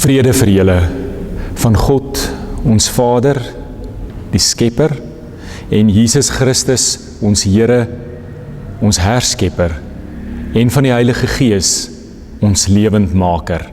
Vrede vir julle van God, ons Vader, die Skepper, en Jesus Christus, ons Here, ons Herskepper, en van die Heilige Gees, ons lewendmaker.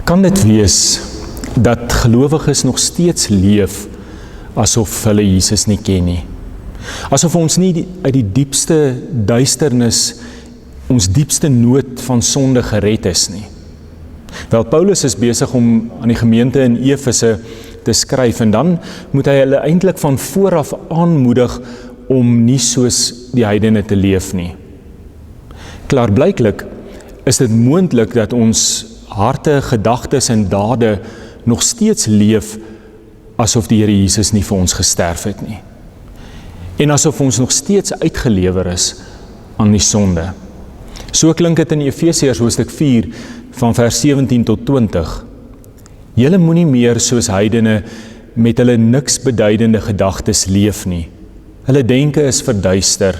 Kan dit wees dat gelowiges nog steeds leef asof hulle Jesus nie ken nie? Asof ons nie uit die diepste duisternis, ons diepste nood van sonde gered is nie? Wel, Paulus is besig om aan die gemeente in Efese te skryf en dan moet hy hulle eintlik van vooraf aanmoedig om nie soos die heidene te leef nie. Klaarblyklik is dit moontlik dat ons harte, gedagtes en dade nog steeds leef asof die Here Jesus nie vir ons gesterf het nie. En asof ons nog steeds uitgelewer is aan die sonde. So klink dit in Efesiërs hoofstuk 4 van vers 17 tot 20. Julle moenie meer soos heidene met hulle niks beduidende gedagtes leef nie. Hulle denke is verduister.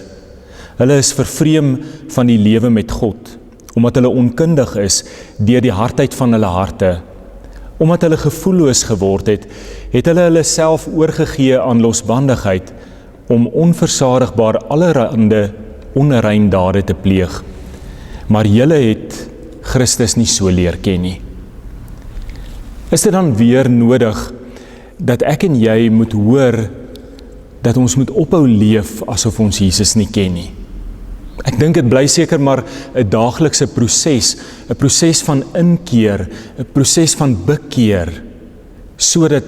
Hulle is vervreem van die lewe met God, omdat hulle onkundig is deur die hardheid van hulle harte. Omdat hulle gevoelloos geword het, het hulle self oorgegee aan losbandigheid om onversadigbaar allerhande onrein dade te pleeg. Maar julle het Christus nie so leer ken nie. Is dit dan weer nodig dat ek en jy moet hoor dat ons moet ophou leef asof ons Jesus nie ken nie? Ek dink dit bly seker maar 'n daaglikse proses, 'n proses van inkeer, 'n proses van bekeer, sodat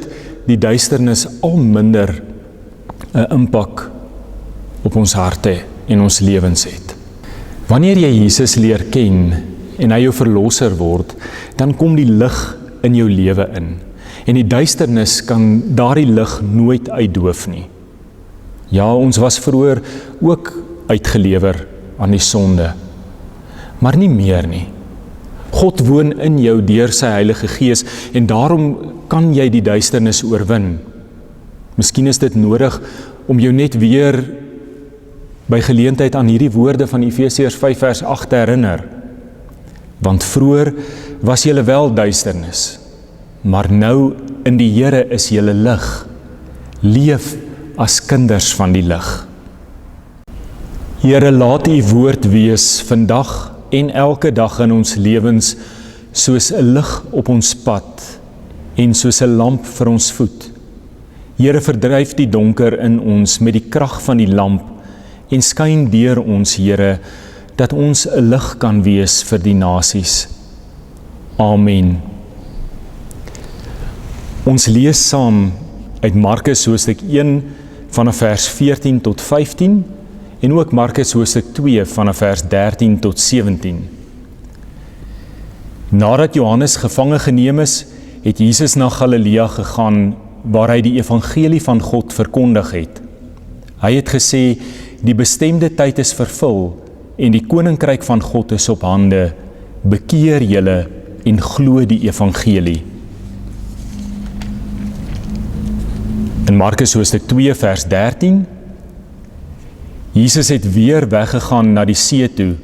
die duisternis al minder 'n impak op ons harte en ons lewens het. Wanneer jy Jesus leer ken en hy jou verlosser word, dan kom die lig in jou lewe in. En die duisternis kan daardie lig nooit uitdoof nie. Ja, ons was vroeër ook uitgelewer aan die sonde, maar nie meer nie. God woon in jou deur sy Heilige Gees en daarom kan jy die duisternis oorwin. Miskien is dit nodig om jou net weer by geleentheid aan hierdie woorde van Efesiërs 5 vers 8 te herinner. Want vroeër was julle wel duisternis, maar nou in die Here is julle lig. Leef as kinders van die lig. Here, laat u woord wees vandag en elke dag in ons lewens soos 'n lig op ons pad en soos 'n lamp vir ons voet. Here, verdryf die donker in ons met die krag van die lamp en skyn deur ons, Here, dat ons 'n lig kan wees vir die nasies. Amen. Ons lees saam uit Markus hoofstuk 1 vanaf vers 14 tot 15 en ook Markus hoofstuk 2 vanaf vers 13 tot 17. Nadat Johannes gevange geneem is, het Jesus na Galilea gegaan, waar hy die evangelie van God verkondig het. Hy het gesê, die bestemde tyd is vervul en die koninkryk van God is op hande. Bekeer julle en glo die evangelie. In Markus hoofstuk 2 vers 13, Jesus het weer weggegaan na die see toe.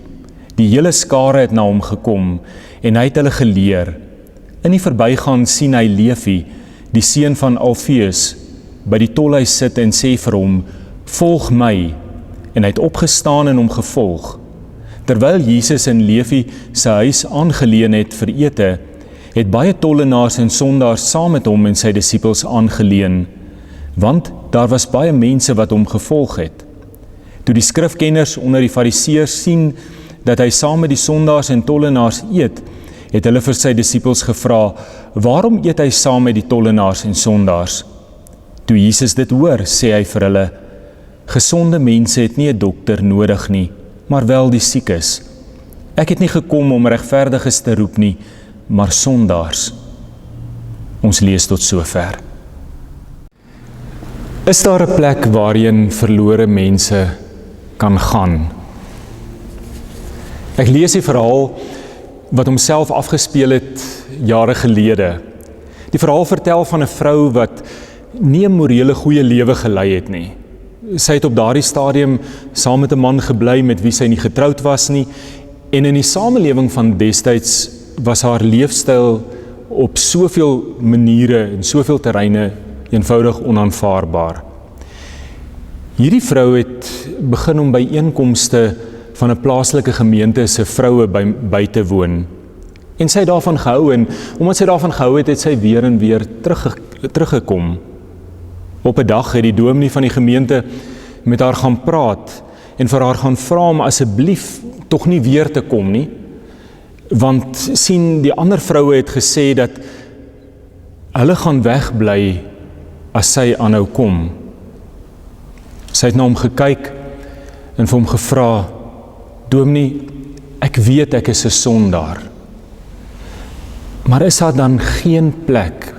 Die hele skare het na hom gekom en hy het hulle geleer. In die verbygaan sien hy Levi, die seun van Alfeus, by die tolhuis sit en sê vir hom, volg my, en hy het opgestaan en hom gevolg. Terwyl Jesus in Levi sy huis aangeleen het vir ete, het baie tollenaars en sondaars saam met hom en sy disippels aangeleen, want daar was baie mense wat hom gevolg het. Toe die skrifkenners onder die fariseërs sien dat hy saam met die sondaars en tollenaars eet, het hulle vir sy disippels gevra, waarom eet hy saam met die tollenaars en sondaars? Toe Jesus dit hoor, sê hy vir hulle, gesonde mense het nie 'n dokter nodig nie, maar wel die siekes. Ek het nie gekom om regverdiges te roep nie, maar sondaars. Ons lees tot sover. Is daar 'n plek waarheen verlore mense kan gaan? Ek lees die verhaal wat homself afgespeel het jare gelede. Die verhaal vertel van 'n vrou wat nie 'n morele goeie lewe gelei het nie. Sy het op daardie stadium saam met 'n man gebly met wie sy nie getroud was nie, en in die samelewing van destyds was haar leefstyl op soveel maniere en soveel terreine eenvoudig onaanvaarbaar. Hierdie vrou het begin om by einkomste van 'n plaaslike gemeente se vroue by te woon. En sy het daarvan gehou, en omdat sy daarvan gehou het, het sy weer en weer teruggekom. Op 'n dag het die dominee van die gemeente met haar gaan praat en vir haar gaan vra om asseblief tog nie weer te kom nie, want sien, die ander vroue het gesê dat hulle gaan wegbly as sy aanhou kom. Sy het na hom gekyk en vir hom gevra, dominee, ek weet ek is 'n sondaar, maar is daar dan geen plek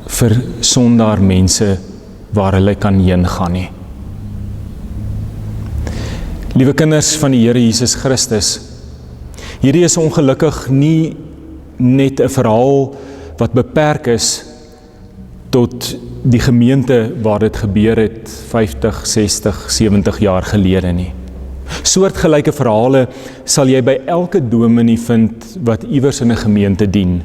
vir sondaar mense waar hulle kan heen gaan nie? Liewe kinders van die Here Jesus Christus, hierdie is ongelukkig nie net 'n verhaal wat beperk is tot die gemeente waar dit gebeur het 50, 60, 70 jaar gelede nie. Soortgelyke verhale sal jy by elke dominee vind wat iewers in 'n gemeente dien.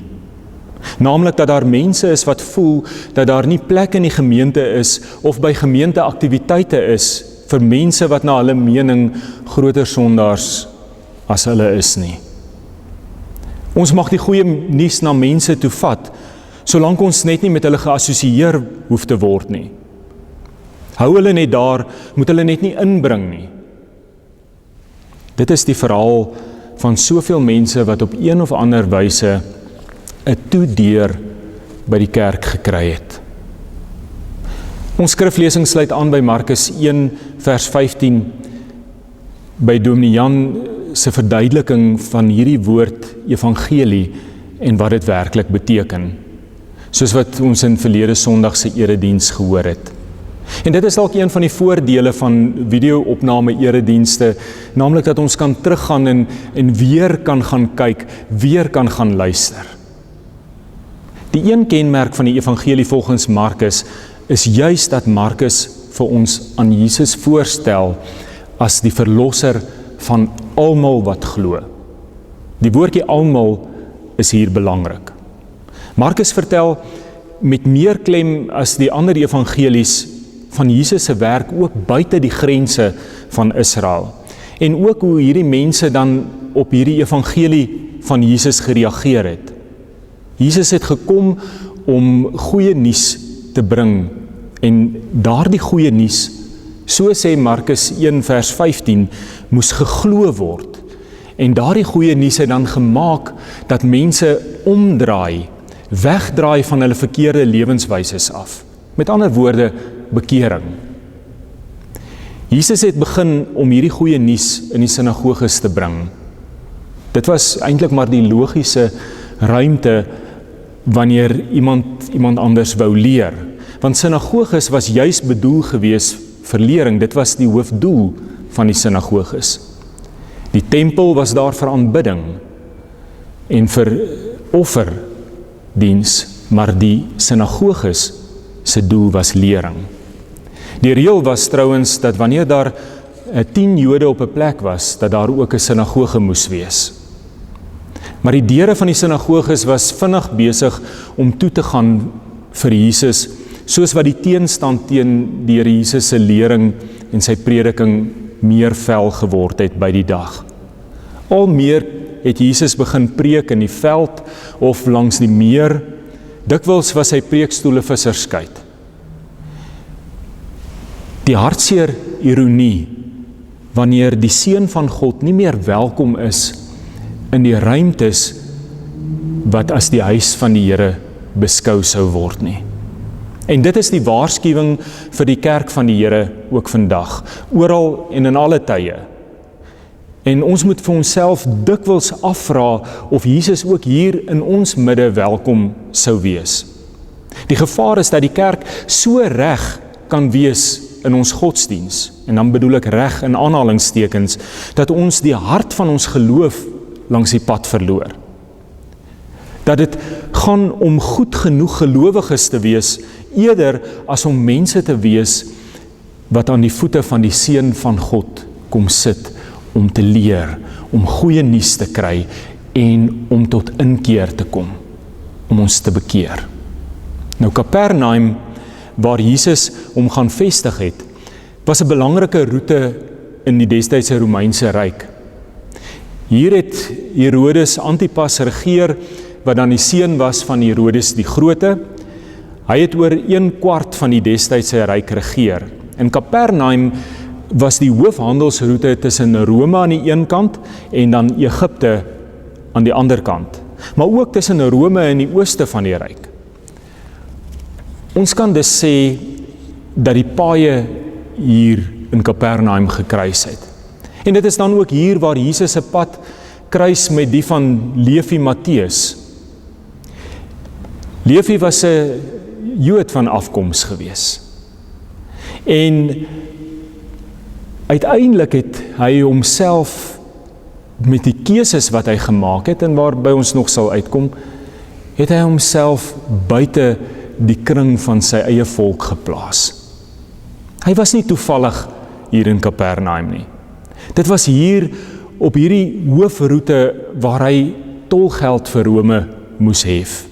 Naamlik dat daar mense is wat voel dat daar nie plek in die gemeente is of by gemeenteaktiwiteite is vir mense wat na hulle mening groter sondaars as hulle is nie. Ons mag die goeie nuus na mense toe vat, solank ons net nie met hulle geassosieer hoef te word nie. Hou hulle net daar, moet hulle net nie inbring nie. Dit is die verhaal van soveel mense wat op een of ander wyse 'n toedeur by die kerk gekry het. Ons skriflesing sluit aan by Markus 1 vers 15 by Dominee Jan se verduideliking van hierdie woord evangelie en wat dit werklik beteken, soos wat ons in verlede Sondag se erediens gehoor het. En dit is dalk een van die voordele van video-opname eredienste, naamlik dat ons kan teruggaan en weer kan gaan kyk, weer kan gaan luister. Die een kenmerk van die evangelie volgens Markus is juis dat Markus vir ons aan Jesus voorstel as die verlosser van almal wat glo. Die woordjie almal is hier belangrik. Markus vertel met meer klem as die ander evangelies van Jesus se werk ook buite die grense van Israel. En ook hoe hierdie mense dan op hierdie evangelie van Jesus gereageer het. Jesus het gekom om goeie nuus te bring, en daardie goeie nuus, so sê Markus 1 vers 15, moes geglo word. En daardie goeie nuus het dan gemaak dat mense omdraai, wegdraai van hulle verkeerde lewenswyses af. Met ander woorde, bekering. Jesus het begin om hierdie goeie nuus in die sinagoges te bring. Dit was eintlik maar die logiese ruimte wanneer iemand anders wou leer. Want sinagoges was juis bedoel gewees vir lering, dit was die hoofdoel van die sinagoges. Die tempel was daar vir aanbidding en vir offerdiens, maar die sinagoges se doel was lering. Die reël was trouwens dat wanneer daar 10 Jode op 'n plek was, dat daar ook 'n sinagoge moes wees. Maar die deure van die sinagoges was vinnig besig om toe te gaan vir Jesus, soos wat die teenstand teen die Here Jesus se lering en sy prediking meer vel geword het by die dag. Al meer het Jesus begin preek in die veld of langs die meer, dikwels was sy preekstoele visserskuit. Die hartseer ironie, wanneer die Seun van God nie meer welkom is in die ruimtes wat as die huis van die Here beskou sou word nie. En dit is die waarskuwing vir die kerk van die Here ook vandag, oral en in alle tye. En ons moet vir onsself dikwels afvra of Jesus ook hier in ons midde welkom sou wees. Die gevaar is dat die kerk so reg kan wees in ons godsdiens, en dan bedoel ek reg in aanhalingstekens, dat ons die hart van ons geloof langs die pad verloor. Dat dit gaan om goed genoeg gelowiges te wees, eerder as om mense te wees wat aan die voete van die Seun van God kom sit om te leer, om goeie nuus te kry en om tot inkeer te kom, om ons te bekeer. Nou Kapernaum, waar Jesus hom gaan vestig het, was 'n belangrike roete in die destydse Romeinse ryk. Hier het Herodes Antipas regeer, wat dan die seun was van Herodes die Grote. Hy het oor 1/4 van die destydse ryk regeer. En Kapernaum was die hoofhandelsroete tussen Rome aan die een kant en dan Egipte aan die ander kant, maar ook tussen Rome en die ooste van die ryk. Ons kan dus sê dat die paaie hier in Kapernaum gekruis het. En dit is dan ook hier waar Jesus se pad kruis met die van Levi Matteus. Levi was 'n Jood van afkoms gewees. En uiteindelik het hy homself met die keuses wat hy gemaak het en waarby ons nog sal uitkom, het hy homself buite die kring van sy eie volk geplaas. Hy was nie toevallig hier in Kapernaum nie. Dit was hier op hierdie hoofroete waar hy tolgeld vir Rome moes hef.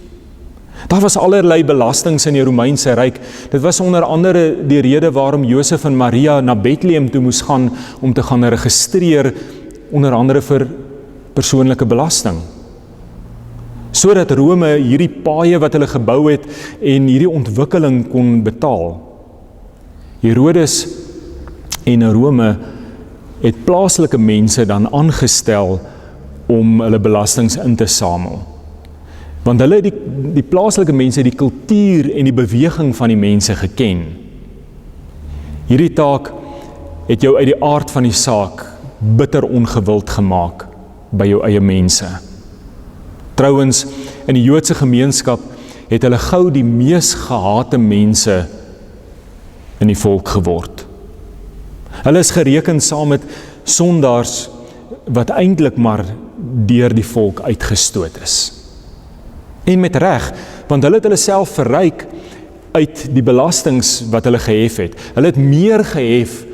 Daar was allerlei belastings in die Romeinse ryk. Dit was onder andere die rede waarom Josef en Maria na Bethlehem toe moes gaan om te gaan registreer, onder andere vir persoonlike belasting. Sodat Rome hierdie paaie wat hulle gebou het en hierdie ontwikkeling kon betaal. Herodes en Rome het plaaslike mense dan aangestel om hulle belastings in te samel. Want hulle het die plaaslike mense die kultuur en die beweging van die mense geken. Hierdie taak het jou uit die aard van die saak bitter ongewild gemaak by jou eie mense. Trouwens, in die Joodse gemeenskap het hulle gou die mees gehate mense in die volk geword. Hulle is gereken saam met sondaars wat eintlik maar deur die volk uitgestoot is. En met reg, want hulle het hulle self verryk uit die belastings wat hulle gehef het. Hulle het meer gehef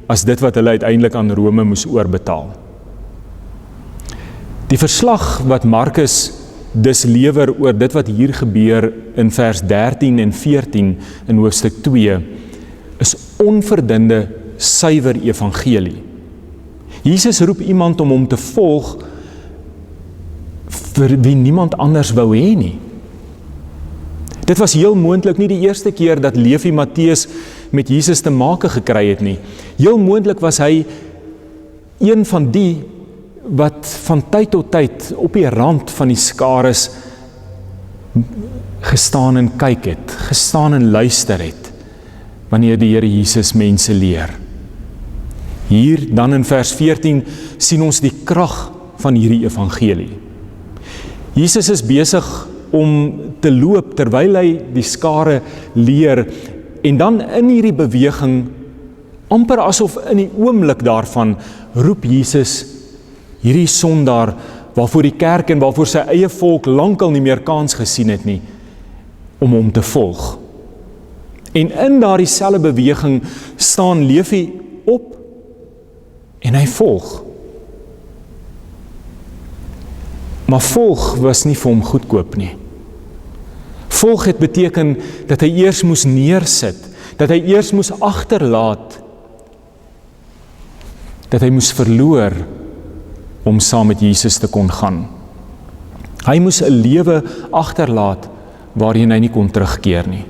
as dit wat hulle uiteindelik aan Rome moes oorbetaal. Die verslag wat Markus dus lewer oor dit wat hier gebeur in vers 13 en 14 in hoofstuk 2, is onverdinde, suiwer evangelie. Jesus roep iemand om hom te volg vir wie niemand anders wou hê nie. Dit was heel moontlik nie die eerste keer dat Levi Matteus met Jesus te make gekry het nie. Heel moontlik was hy een van die wat van tyd tot tyd op die rand van die skares gestaan en kyk het, gestaan en luister het, wanneer die Here Jesus mense leer. Hier dan in vers 14 sien ons die krag van hierdie evangelie. Jesus is besig om te loop terwyl hy die skare leer, en dan in hierdie beweging, amper asof in die oomblik daarvan, roep Jesus hierdie sondaar waarvoor die kerk en waarvoor sy eie volk lankal nie meer kans gesien het nie, om hom te volg. En in daardie selfde beweging staan Levi op en hy volg. Maar volg was nie vir hom goedkoop nie. Volg het beteken dat hy eers moes neersit, dat hy eers moes agterlaat, dat hy moes verloor om saam met Jesus te kon gaan. Hy moes 'n lewe agterlaat waarin hy nie kon terugkeer nie.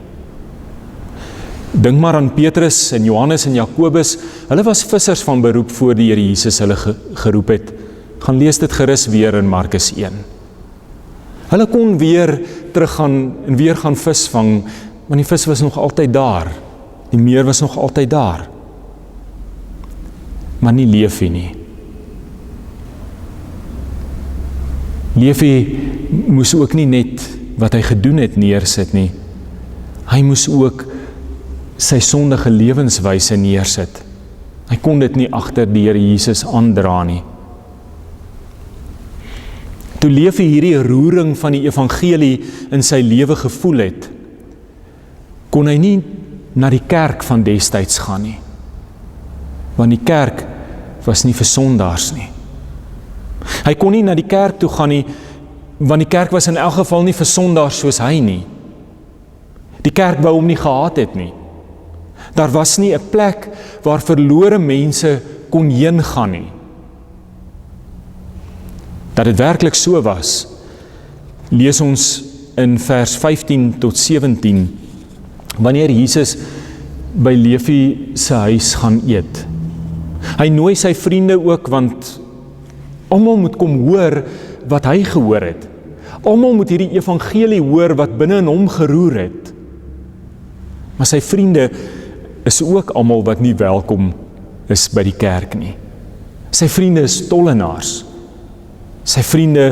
Dink maar aan Petrus en Johannes en Jakobus, hulle was vissers van beroep voor die Here Jesus hulle geroep het. Gaan lees dit gerus weer in Markus 1. Hulle kon weer teruggaan en weer gaan visvang, want die vis was nog altyd daar. Die meer was nog altyd daar. Maar nie Levi nie. Levi moes ook nie net wat hy gedoen het neersit nie. Hy moes ook sy sondige lewenswyse neersit. Hy kon dit nie agter die Here Jesus aandra nie. Toe Levi hierdie roering van die evangelie in sy lewe gevoel het, kon hy nie na die kerk van destyds gaan nie. Want die kerk was nie vir sondaars nie. Hy kon nie na die kerk toe gaan nie, want die kerk was in elk geval nie vir sondaars soos hy nie. Die kerk wou hom nie gehaat het nie. Daar was nie 'n plek waar verlore mense kon heen gaan nie. Dat dit werklik so was, lees ons in vers 15 tot 17, wanneer Jesus by Levi se huis gaan eet. Hy nooi sy vriende ook, want almal moet kom hoor wat hy gehoor het. Almal moet hierdie evangelie hoor wat binne in hom geroer het. Maar sy vriende is ook almal wat nie welkom is by die kerk nie. Sy vriende is tollenaars. Sy vriende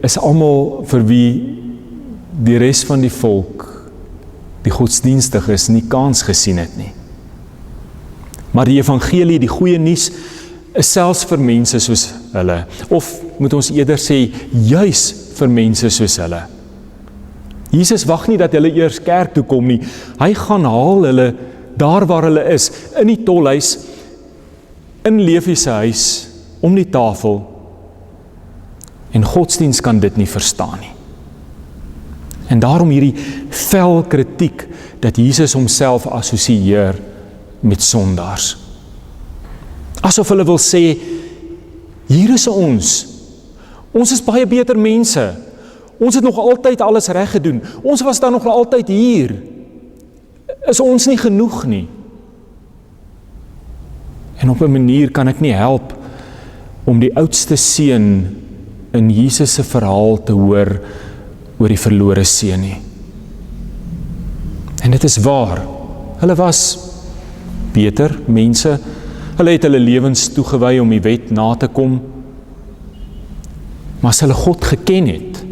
is almal vir wie die res van die volk, die godsdienstiges, nie kans gesien het nie. Maar die evangelie, die goeie nuus, is selfs vir mense soos hulle, of moet ons eerder sê, juis vir mense soos hulle. Jesus wag nie dat hulle eers kerk toe kom nie, hy gaan haal hulle daar waar hulle is, in die tolhuis, in Levi se huis, om die tafel, en godsdienst kan dit nie verstaan nie. En daarom hierdie fel kritiek, dat Jesus homself assosieer met sondaars. Asof hulle wil sê, hier is ons is baie beter mense, ons het nog altyd alles reg gedoen, ons was dan nog altyd hier, is ons nie genoeg nie? En op 'n manier kan ek nie help om die oudste seun in Jesus se verhaal te hoor oor die verlore seun nie. En dit is waar, hulle was beter mense, hulle het hulle lewens toegewy om die wet na te kom, maar as hulle God geken het,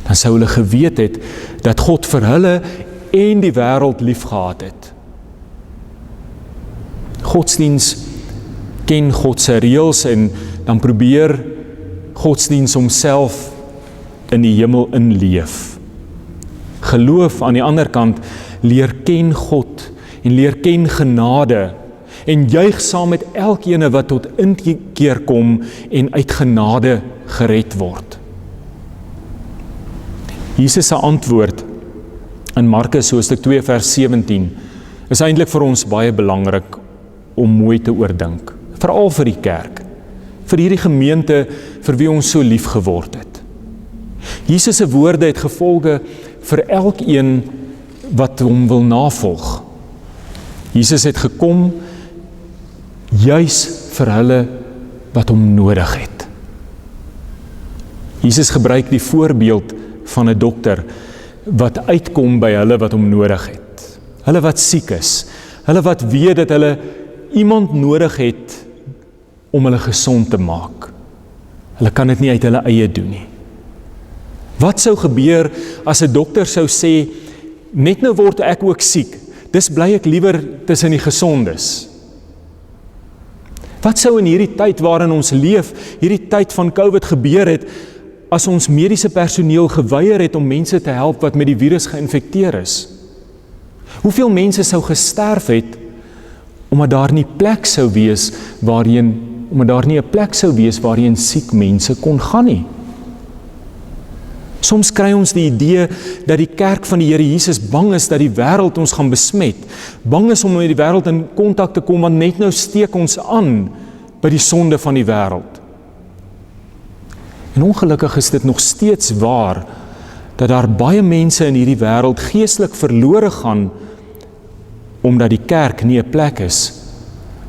dan sou hulle geweet het, dat God vir hulle en die wêreld lief gehad het. Godsdienst ken God se reëls en dan probeer godsdienst homself in die hemel inleef. Geloof aan die ander kant leer ken God en leer ken genade en juig saam met elkeen wat tot inkeer kom en uit genade gered word. Jesus se antwoord in Markus hoofstuk 2 vers 17 is eintlik vir ons baie belangrik om mooi te oordink, veral vir die kerk, vir hierdie gemeente vir wie ons so lief geword het. Jesus se woorde het gevolge vir elkeen wat hom wil navolg. Jesus het gekom juis vir hulle wat hom nodig het. Jesus gebruik die voorbeeld van 'n dokter wat uitkom by hulle wat hom nodig het. Hulle wat siek is, hulle wat weet dat hulle iemand nodig het om hulle gesond te maak. Hulle kan dit nie uit hulle eie doen nie. Wat sou gebeur as 'n dokter sou sê, net nou word ek ook siek, dis bly ek liewer tussen die gesondes? Wat sou in hierdie tyd waarin ons leef, hierdie tyd van COVID gebeur het, as ons mediese personeel geweier het om mense te help wat met die virus geïnfekteer is? Hoeveel mense sou gesterf het, omdat daar nie 'n plek sou wees waarheen siek mense kon gaan nie. Soms kry ons die idee dat die kerk van die Here Jesus bang is dat die wêreld ons gaan besmet. Bang is om met die wêreld in kontak te kom, want net nou steek ons aan by die sonde van die wêreld. En ongelukkig is dit nog steeds waar, dat daar baie mense in hierdie wêreld geestelik verlore gaan, omdat die kerk nie 'n plek is,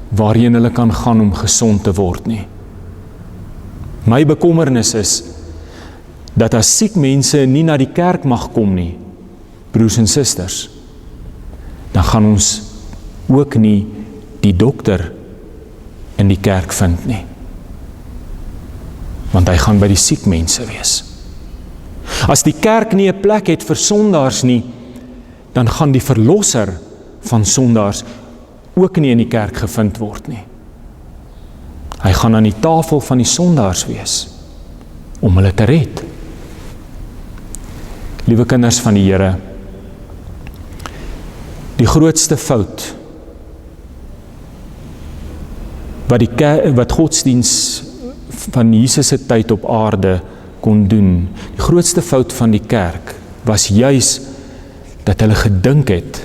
waarheen hulle kan gaan om gesond te word nie. My bekommernis is, dat as siek mense nie na die kerk mag kom nie, broers en susters, dan gaan ons ook nie die dokter in die kerk vind nie. Want hy gaan by die siek mense wees. As die kerk nie 'n plek het vir sondaars nie, dan gaan die verlosser van sondaars ook nie in die kerk gevind word nie. Hy gaan aan die tafel van die sondaars wees, om hulle te red. Liewe kinders van die Here, die grootste fout wat godsdiens van Jesus se tyd op aarde kon doen, die grootste fout van die kerk, was juis dat hulle gedink het,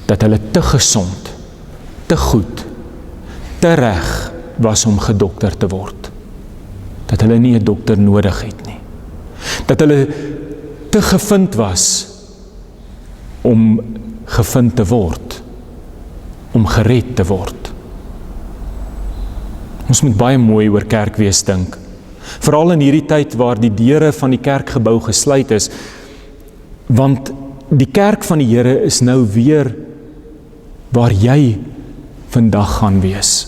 dat hulle te gesond, te goed, te reg was om gedokter te word. Dat hulle nie 'n dokter nodig het nie. Dat hulle te gevind was om gevind te word, om gered te word. Ons moet baie mooi oor kerkwees dink. Veral in hierdie tyd waar die deure van die kerkgebou gesluit is, want die kerk van die Here is nou weer waar jy vandag gaan wees.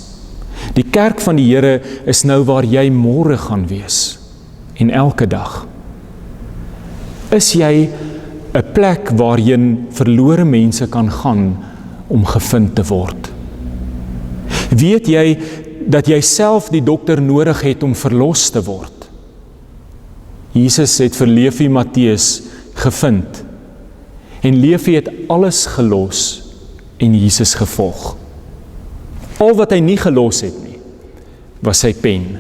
Die kerk van die Here is nou waar jy môre gaan wees, en elke dag. Is jy 'n plek waarheen verlore mense kan gaan om gevind te word? Weet jy dat jy self die dokter nodig het om verlos te word? Jesus het vir Levi Matteus gevind, en Levi het alles gelos en Jesus gevolg. Al wat hy nie gelos het nie, was sy pen.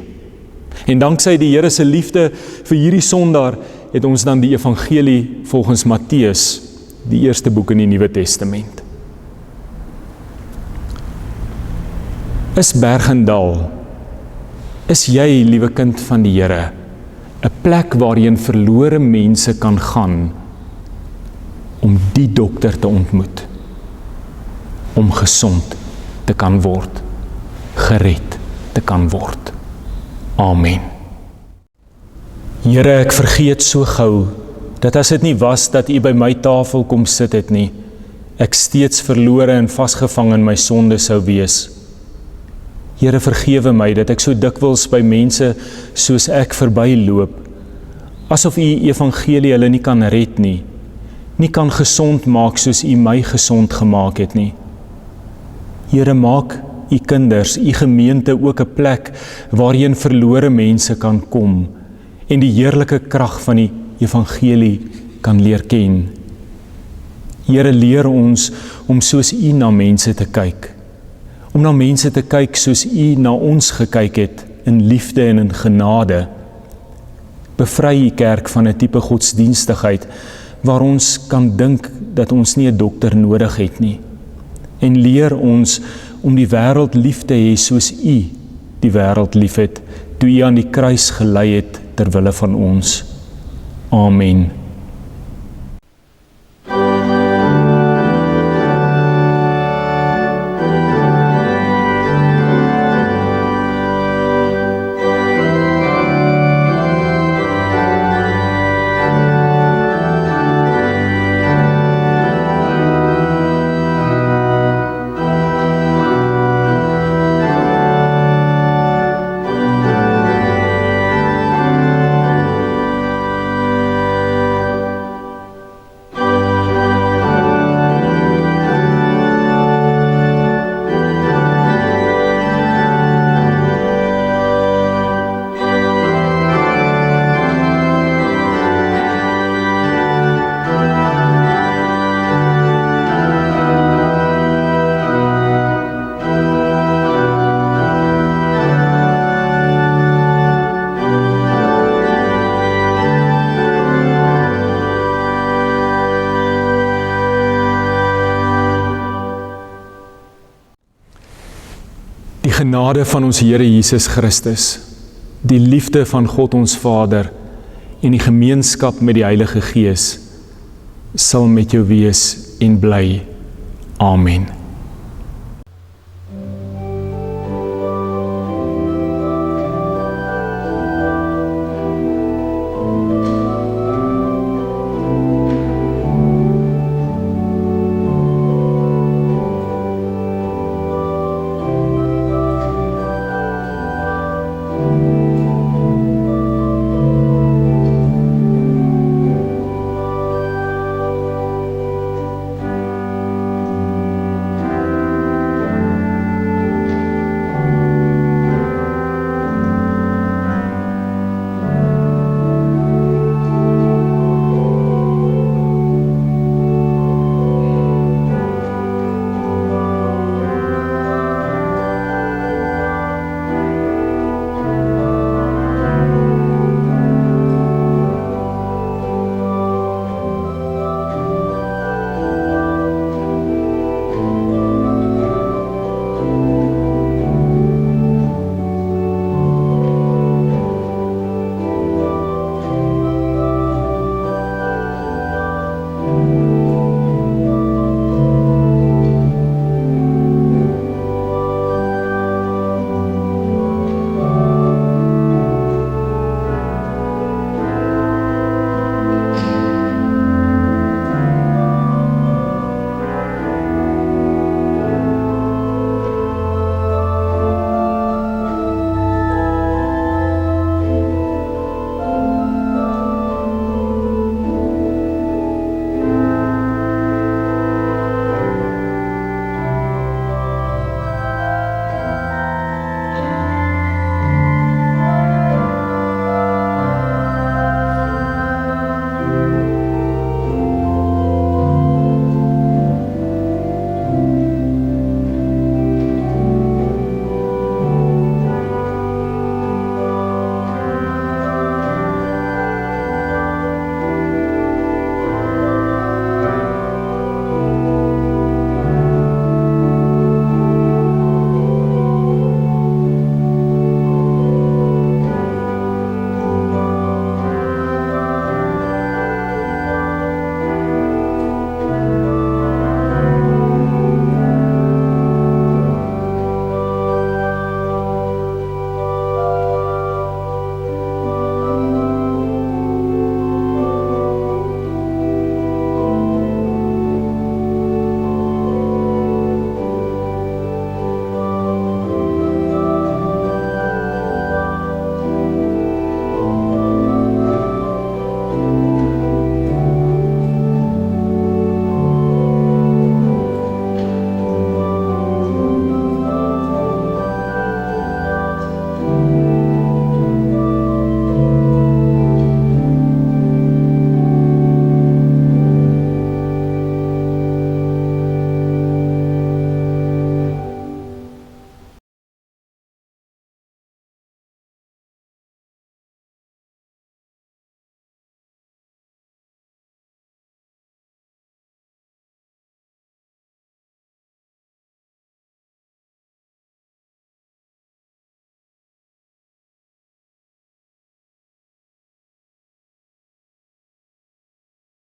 En danksy die Here se liefde vir hierdie sondaar, het ons dan die evangelie volgens Matteus, die eerste boek in die Nuwe Testament. Is Bergendal, is jy, liewe kind van die Here, 'n plek waarheen verlore mense kan gaan, om die dokter te ontmoet, om gesond te kan word, gered te kan word. Amen. Here, ek vergeet so gou, dat as dit nie was dat U by my tafel kom sit het nie, ek steeds verlore en vasgevang in my sonde sou wees. Here, vergewe my dat ek so dikwels by mense soos ek verbyloop, asof U evangelie hulle nie kan red nie, nie kan gesond maak soos U my gesond gemaak het nie. Here, maak U kinders, U gemeente ook 'n plek waarheen verlore mense kan kom en die heerlike krag van die evangelie kan leer ken. Here, leer ons om soos U na mense te kyk, om na mense te kyk soos U na ons gekyk het, in liefde en in genade. Bevry U kerk van 'n tipe godsdienstigheid waar ons kan dink dat ons nie 'n dokter nodig het nie, en leer ons om die wêreld lief te hê soos U die wêreld lief het, toe U aan die kruis gelei het ter wille van ons. Amen. genade van ons Here Jesus Christus, die liefde van God ons Vader en die gemeenskap met die Heilige Gees sal met jou wees en bly. Amen.